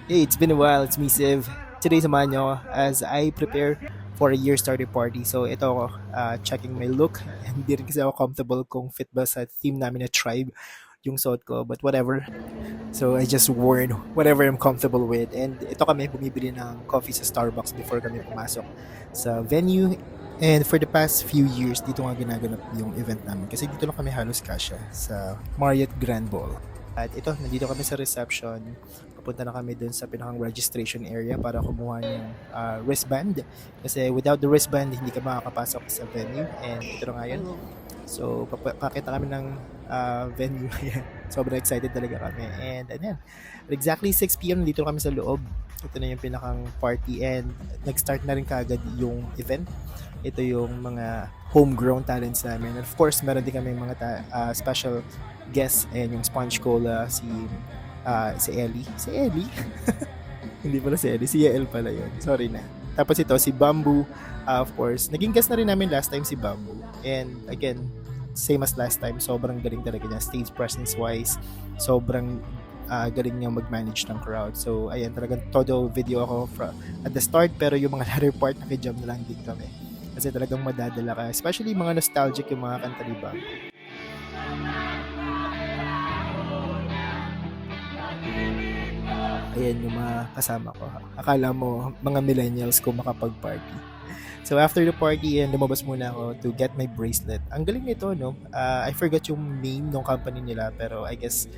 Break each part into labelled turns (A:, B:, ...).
A: Hey, it's been a while. It's me, Siv. Today, samahan nyo as I prepare for a year starter party. So, ito ako, checking my look. Hindi rin kasi ako comfortable kung fit ba sa theme namin na tribe yung suot ko. But whatever. So, I just wore whatever I'm comfortable with. And ito kami, bumibili ng coffee sa Starbucks before kami pumasok sa venue. And for the past few years, dito nga ginaganap yung event namin. Kasi dito lang kami halos kasya sa Marriott Grand Ball. At ito, nandito kami sa reception. Papunta na kami dun sa pinakang registration area para kumuha ng wristband. Kasi without the wristband, hindi ka makakapasok sa venue. And ito na nga yun. So, pakita kami ng venue. Sobrang excited talaga kami. And ayan, at exactly 6 p.m. dito kami sa loob. Ito na yung pinakang party and nag-start na rin kaagad yung event. Ito yung mga homegrown talents namin. And of course, meron din kami mga special guests and yung Sponge Cola, si Ellie. Si Ellie? Hindi pala si Ellie. Si Yael pala yun. Sorry na. Tapos ito, si Bamboo. Of course, naging guest na rin namin last time si Bamboo. And again, same as last time, sobrang galing talaga niya. Stage presence-wise, sobrang galing niya mag-manage ng crowd. So, ayan, talagang todo video ako at the start, pero yung mga latter part, nakijam na lang din kami. Kasi talagang madadala ka. Especially mga nostalgic yung mga kanta ni Bamboo. Ayan yung mga kasama ko. Akala mo, mga millennials ko makapag-party. So after the party, lumabas muna ako to get my bracelet. Ang galing nito, no? I forgot yung name ng company nila, pero I guess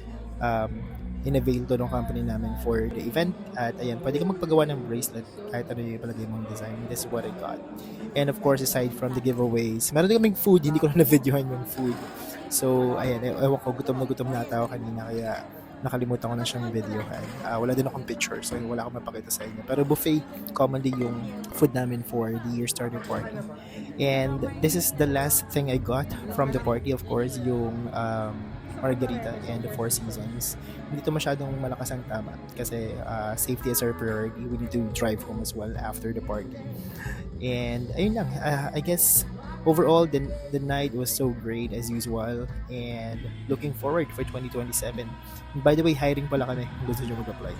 A: in-avail to ng company namin for the event. At ayan, pwede ka magpagawa ng bracelet kahit ano yung palagay mong design. This is what I got. And of course, aside from the giveaways, meron din kaming food. Hindi ko na na-videohan yung food. So, ayan, ewan ko, gutom na ata ako kanina, kaya nakalimutan ko na siyang videohan. Wala din akong picture, so wala akong mapakita sa inyo. Pero buffet, commonly yung food namin for the year starter party. And this is the last thing I got from the party, of course, yung margarita and the Four Seasons. Hindi ito masyadong malakas ang tama kasi safety is our priority. We need to drive home as well after the party. And ayun lang, I guess overall the night was so great as usual and looking forward for 2027. And by the way, hiring pala kami kung gusto nyo mag-apply.